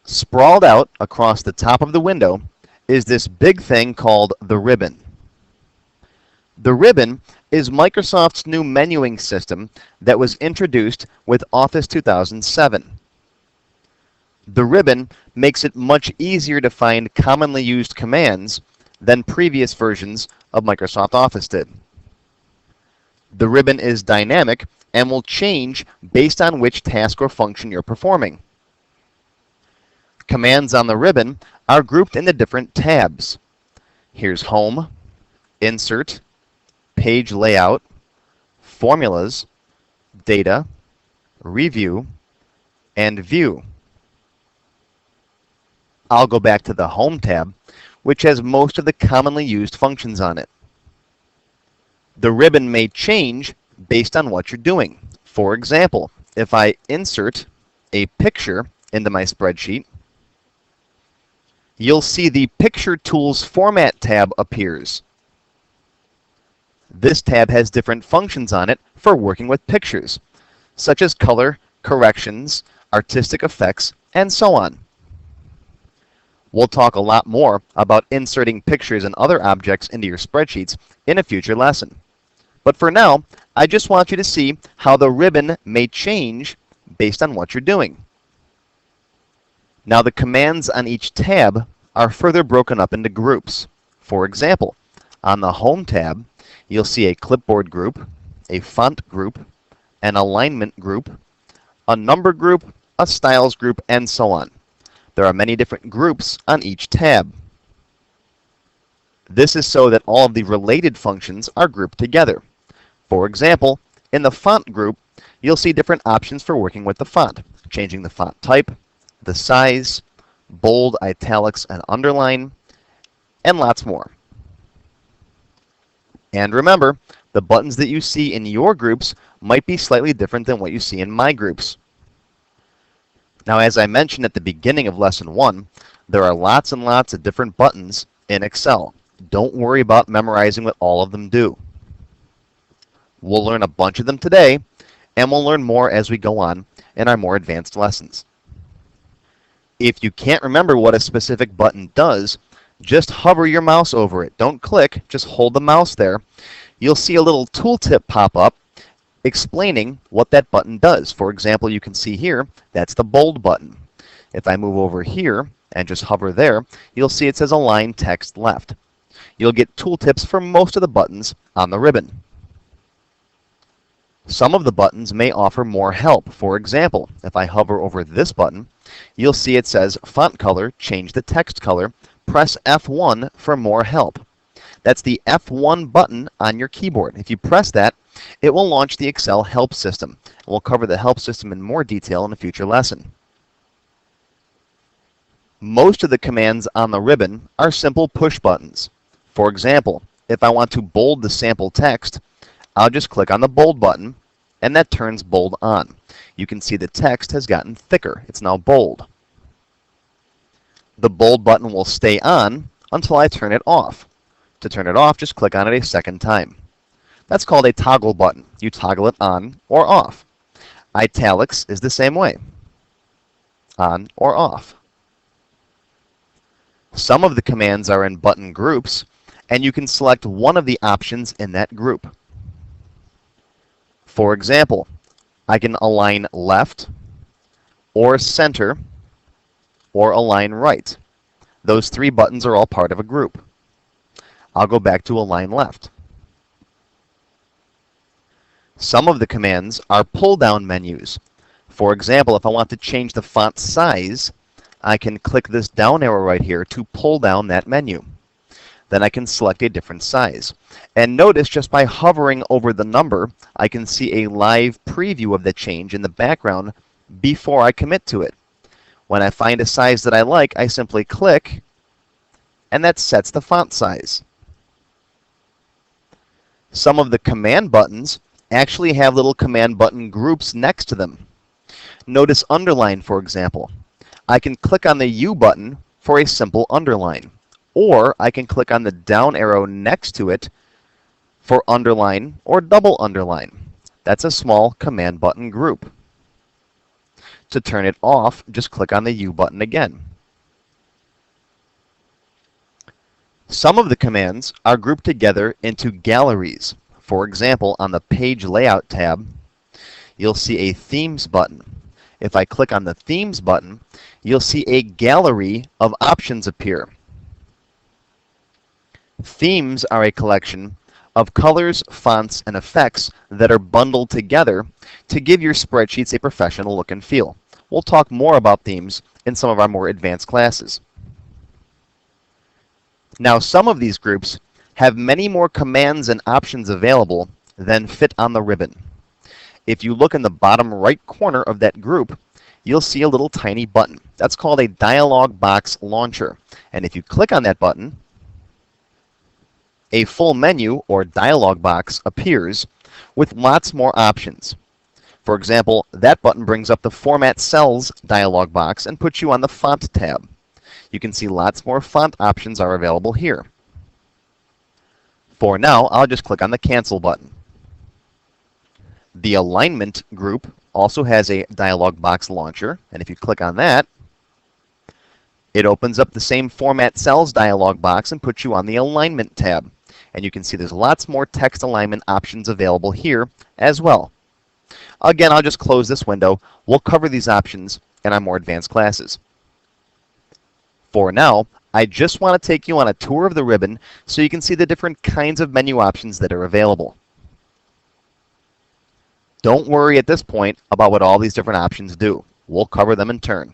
Sprawled out across the top of the window is this big thing called the ribbon. The ribbon is Microsoft's new menuing system that was introduced with Office 2007. The ribbon makes it much easier to find commonly used commands than previous versions of Microsoft Office did. The ribbon is dynamic and will change based on which task or function you're performing. Commands on the ribbon are grouped into different tabs. Here's Home, Insert, Page Layout, Formulas, Data, Review, and View. I'll go back to the Home tab, which has most of the commonly used functions on it. The ribbon may change based on what you're doing. For example, if I insert a picture into my spreadsheet, you'll see the Picture Tools Format tab appears. This tab has different functions on it for working with pictures, such as color, corrections, artistic effects, and so on. We'll talk a lot more about inserting pictures and other objects into your spreadsheets in a future lesson. But for now, I just want you to see how the ribbon may change based on what you're doing. Now the commands on each tab are further broken up into groups. For example, on the Home tab, you'll see a clipboard group, a font group, an alignment group, a number group, a styles group, and so on. There are many different groups on each tab. This is so that all of the related functions are grouped together. For example, in the font group, you'll see different options for working with the font, changing the font type, the size, bold, italics, and underline, and lots more. And remember, the buttons that you see in your groups might be slightly different than what you see in my groups. Now, as I mentioned at the beginning of Lesson 1, there are lots and lots of different buttons in Excel. Don't worry about memorizing what all of them do. We'll learn a bunch of them today, and we'll learn more as we go on in our more advanced lessons. If you can't remember what a specific button does, just hover your mouse over it. Don't click, just hold the mouse there. You'll see a little tooltip pop up explaining what that button does. For example, you can see here, that's the bold button. If I move over here and just hover there, you'll see it says Align Text Left. You'll get tooltips for most of the buttons on the ribbon. Some of the buttons may offer more help. For example, if I hover over this button, you'll see it says Font Color, change the text color. Press F1 for more help. That's the F1 button on your keyboard. If you press that, it will launch the Excel help system. We'll cover the help system in more detail in a future lesson. Most of the commands on the ribbon are simple push buttons. For example, if I want to bold the sample text, I'll just click on the bold button, and that turns bold on. You can see the text has gotten thicker. It's now bold. The bold button will stay on until I turn it off. To turn it off, just click on it a second time. That's called a toggle button. You toggle it on or off. Italics is the same way. On or off. Some of the commands are in button groups, and you can select one of the options in that group. For example, I can align left, or center, or align right. Those three buttons are all part of a group. I'll go back to align left. Some of the commands are pull-down menus. For example, if I want to change the font size, I can click this down arrow right here to pull down that menu. Then I can select a different size. And notice just by hovering over the number, I can see a live preview of the change in the background before I commit to it. When I find a size that I like, I simply click, and that sets the font size. Some of the command buttons actually have little command button groups next to them. Notice underline, for example. I can click on the U button for a simple underline, or I can click on the down arrow next to it for underline or double underline. That's a small command button group. To turn it off, just click on the U button again. Some of the commands are grouped together into galleries. For example, on the Page Layout tab, you'll see a Themes button. If I click on the Themes button, you'll see a gallery of options appear. Themes are a collection of colors, fonts, and effects that are bundled together to give your spreadsheets a professional look and feel. We'll talk more about themes in some of our more advanced classes. Now, some of these groups have many more commands and options available than fit on the ribbon. If you look in the bottom right corner of that group, you'll see a little tiny button. That's called a dialog box launcher. And if you click on that button, a full menu or dialog box appears with lots more options. For example, that button brings up the Format Cells dialog box and puts you on the Font tab. You can see lots more font options are available here. For now, I'll just click on the Cancel button. The Alignment group also has a dialog box launcher, and if you click on that, it opens up the same Format Cells dialog box and puts you on the Alignment tab. And you can see there's lots more text alignment options available here as well. Again, I'll just close this window. We'll cover these options in our more advanced classes. For now, I just want to take you on a tour of the ribbon so you can see the different kinds of menu options that are available. Don't worry at this point about what all these different options do. We'll cover them in turn.